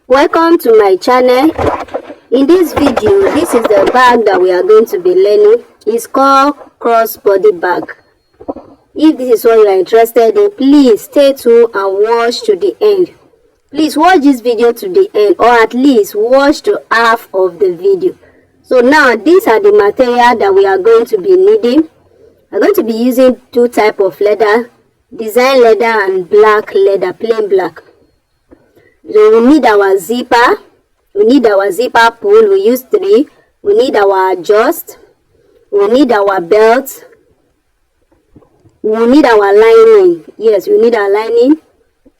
Welcome to my channel. In this video, this is the bag that we are going to be learning. It's called crossbody bag. If this is what you are interested in, please stay tuned and watch to the end. Please watch this video to the end, or at least watch to half of the video. So now these are the material that we are going to be needing. I'm going to be using two types of leather, design leather and black leather, plain black. So we need our zipper. We need our zipper pull. We use 3. We need our adjust. We need our belt. We need our lining. Yes, we need our lining.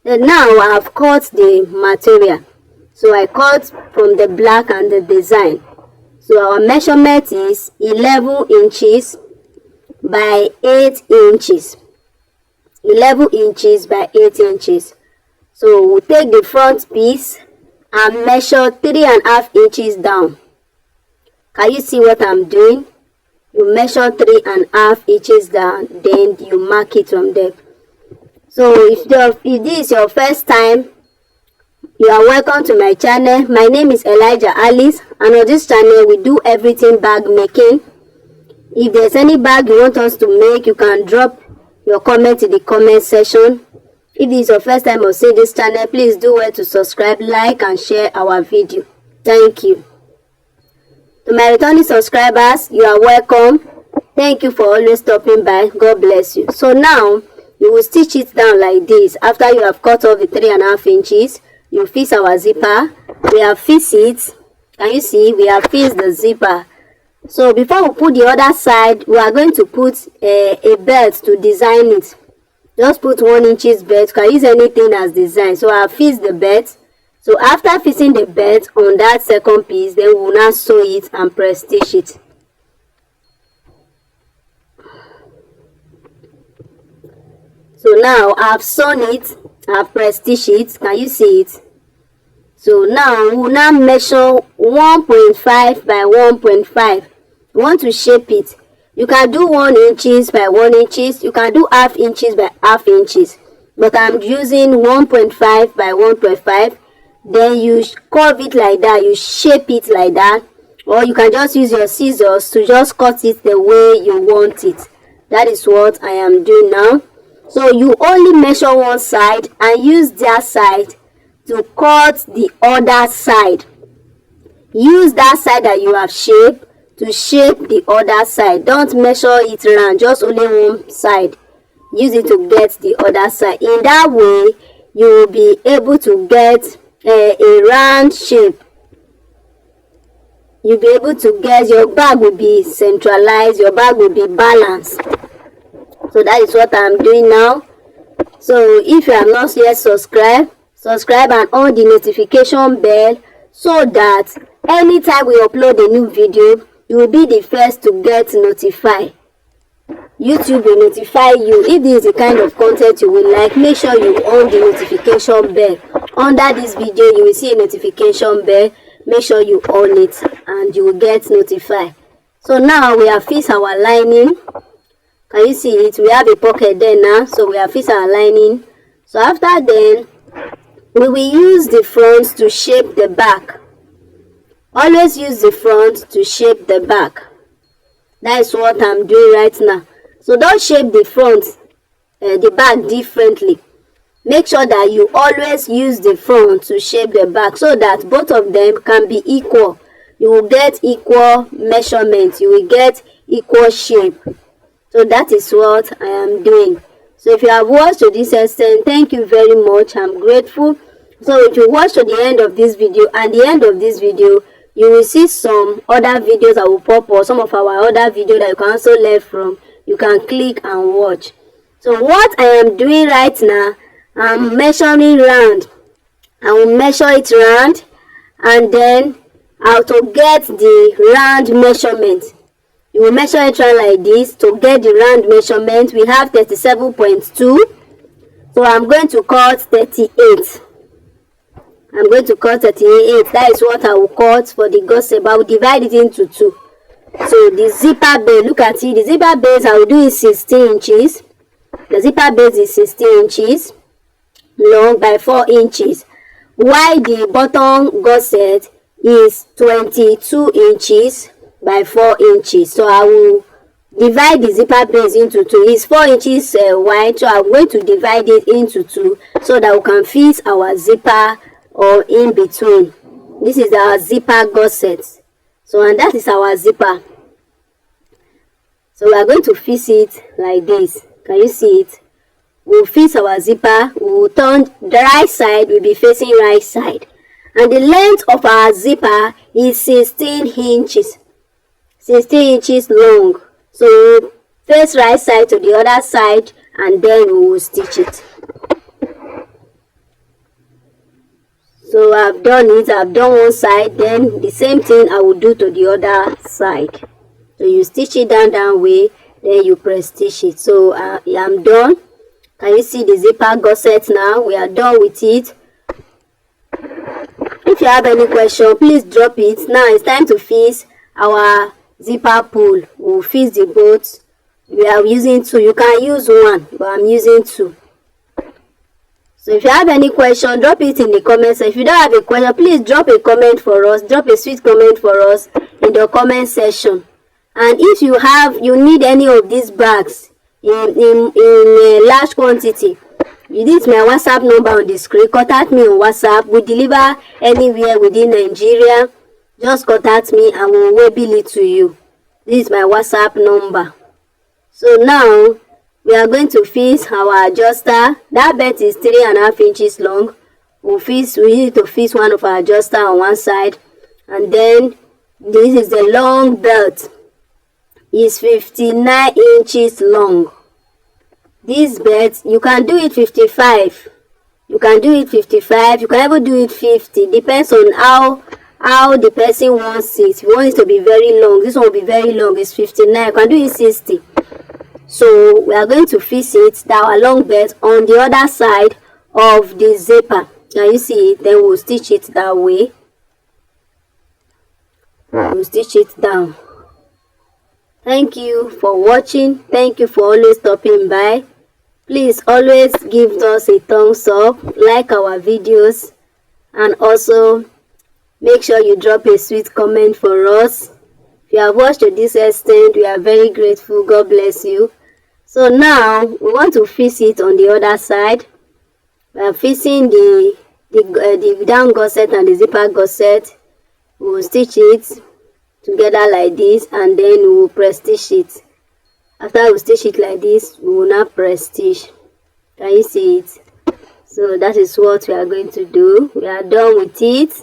And now I have cut the material. So I cut from the black and the design. So our measurement is 11 inches by 8 inches. 11 inches by 8 inches. So we'll take the front piece and measure 3.5 inches down. Can you see what I'm doing? You measure 3.5 inches down, then you mark it from there. So if this is your first time, you are welcome to my channel. My name is Elijah Alice, and on this channel we do everything bag making. If there's any bag you want us to make, you can drop your comment in the comment section. If this is your first time of seeing this channel, please do well to subscribe, like and share our video. Thank you. To my returning subscribers, you are welcome. Thank you for always stopping by. God bless you. So now you will stitch it down like this. After you have cut off the 3.5 inches, you fix our zipper. We have fixed it. Can you see? We have fixed the zipper. So before we put the other side, we are going to put a belt to design it. Just put 1 inch belt. You can use anything as design. So I have fixed the belt. So after fixing the belt on that second piece, then we will now sew it and press stitch it. So now I have sewn it. I have press stitch it. Can you see it? So now we will now measure 1.5 by 1.5. You want to shape it. You can do 1 inches by 1 inches. You can do half inches by half inches. But I'm using 1.5 by 1.5. Then you curve it like that. You shape it like that. Or you can just use your scissors to just cut it the way you want it. That is what I am doing now. So you only measure one side and use that side to cut the other side. Use that side that you have shaped to shape the other side. Don't measure it round, just only one side. Use it to get the other side. In that way, you will be able to get a round shape. You'll be able to get, your bag will be centralized, your bag will be balanced. So that is what I'm doing now. So if you are not yet subscribed, subscribe and on the notification bell so that anytime we upload a new video, you will be the first to get notified. YouTube will notify you. If this is the kind of content you will like, make sure you on the notification bell. Under this video, you will see a notification bell. Make sure you on it and you will get notified. So now we have fixed our lining. Can you see it? We have a pocket there now. So we have fixed our lining. So after then, we will use the front to shape the back. Always use the front to shape the back. That is what I'm doing right now. So don't shape the front, the back differently. Make sure that you always use the front to shape the back so that both of them can be equal. You will get equal measurement. You will get equal shape. So that is what I am doing. So if you have watched to this extent, thank you very much. I'm grateful. So if you watch to the end of this video, and the end of this video, you will see some other videos that will pop up, some of our other videos that you can also learn from. You can click and watch. So what I am doing right now, I'm measuring round. I will measure it round, and then how to get the round measurement. You will measure it round like this to get the round measurement. We have 37.2. So I'm going to cut 38. I'm going to cut 38. That is what I will cut for the gusset, but I will divide it into 2. So the zipper base, look at it. The zipper base, I will do is 16 inches. The zipper base is 16 inches long by 4 inches. while the bottom gusset is 22 inches by 4 inches. So I will divide the zipper base into two. It's 4 inches wide, so I'm going to divide it into two so that we can fit our zipper or in between. This is our zipper gusset. So, and that is our zipper. So we are going to fit it like this. Can you see it? We'll fit our zipper. We'll turn the right side, will be facing right side. And the length of our zipper is 16 inches. 16 inches long. So we'll face right side to the other side and then we will stitch it. So I've done it, I've done one side, then the same thing I will do to the other side. So you stitch it down that way, then you press stitch it. So I'm done. Can you see the zipper gusset now? We are done with it. If you have any question, please drop it. Now it's time to fix our zipper pull. We'll fix the both. We are using two. You can use one, but I'm using two. So if you have any question, drop it in the comments. If you don't have a question, please drop a comment for us. Drop a sweet comment for us in the comment section. And if you need any of these bags in a large quantity, this is my WhatsApp number on the screen. Contact me on WhatsApp. We deliver anywhere within Nigeria. Just contact me and we will bill it to you. This is my WhatsApp number. So now we are going to fix our adjuster. That belt is 3.5 inches long. We need to fix one of our adjuster on one side, and then this is the long belt. It's 59 inches long. This belt, you can do it 55. You can do it 55. You can even do it 50. Depends on how the person wants it. If you want it to be very long, this one will be very long. It's 59. You can do it 60. So we are going to fix it, our long belt, on the other side of the zipper. Can you see it? Then we'll stitch it that way. We'll stitch it down. Thank you for watching. Thank you for always stopping by. Please always give us a thumbs up, like our videos, and also make sure you drop a sweet comment for us. If you have watched to this extent, we are very grateful. God bless you. So now we want to fix it on the other side. We are fixing the down gusset and the zipper gusset. We will stitch it together like this, and then we will press stitch it. After we stitch it like this, we will now press stitch. Can you see it? So that is what we are going to do. We are done with it.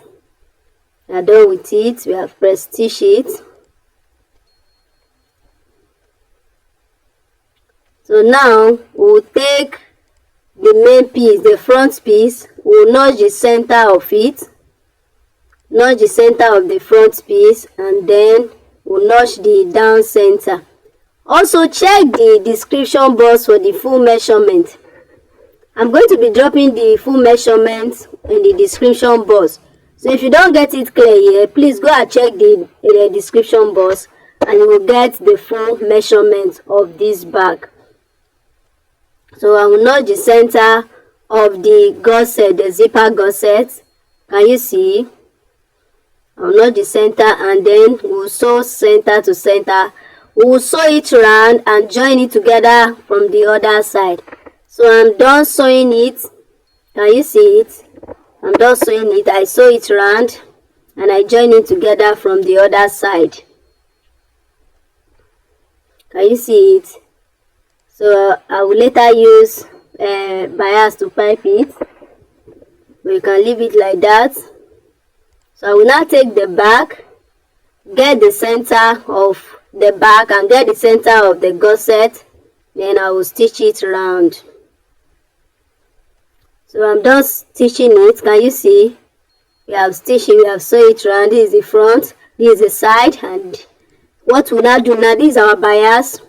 We are done with it. We have pressed stitch it. So now we'll take the main piece, the front piece. We'll notch the center of it. Notch the center of the front piece, and then we'll notch the down center. Also check the description box for the full measurement. I'm going to be dropping the full measurement in the description box. So if you don't get it clear here, please go and check the description box and you will get the full measurement of this bag. So I will notch the center of the gusset, the zipper gusset. Can you see? I will notch the center, and then we'll sew center to center. We will sew it round and join it together from the other side. So I'm done sewing it. Can you see it? I'm done sewing it. I sew it round and I join it together from the other side. Can you see it? So I will later use bias to pipe it. But you can leave it like that. So I will now take the back, get the center of the back and get the center of the gusset. Then I will stitch it round. So I'm done stitching it. Can you see? We have stitched it, we have sewn it round. This is the front, this is the side, and what we now do now, this is our bias.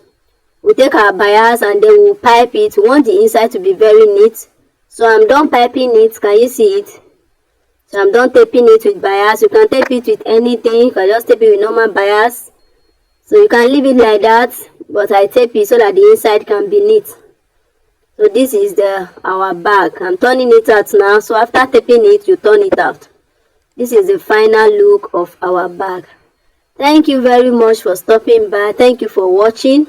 We take our bias and then we'll pipe it. We want the inside to be very neat. So I'm done piping it. Can you see it? So I'm done taping it with bias. You can tape it with anything. You can just tape it with normal bias. So you can leave it like that, but I tape it so that the inside can be neat. So this is our bag. I'm turning it out now. So after taping it, you turn it out. This is the final look of our bag. Thank you very much for stopping by. Thank you for watching.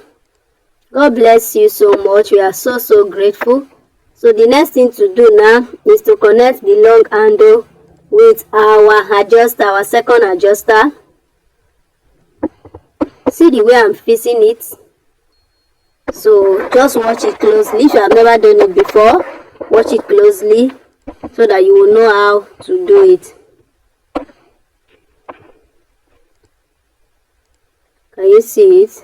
God bless you so much. We are so grateful. So the next thing to do now is to connect the long handle with our adjuster, our second adjuster. See the way I'm fixing it. So just watch it closely. If you have never done it before, watch it closely so that you will know how to do it. Can you see it?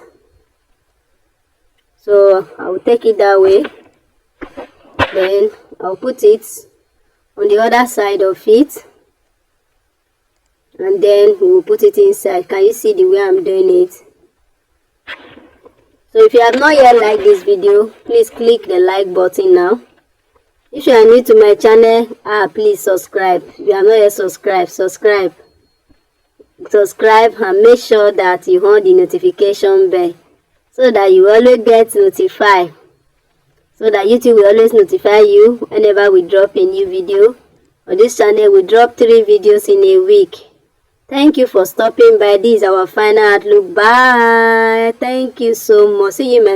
So I will take it that way. Then I'll put it on the other side of it. And then we will put it inside. Can you see the way I'm doing it? So if you have not yet liked this video, please click the like button now. If you are new to my channel, please subscribe. If you are not yet subscribed, subscribe and make sure that you on the notification bell so that you always get notified, so that YouTube will always notify you whenever we drop a new video. On this channel we drop 3 videos in a week. Thank you for stopping by. This is our final outlook. Bye. Thank you so much. See you, man.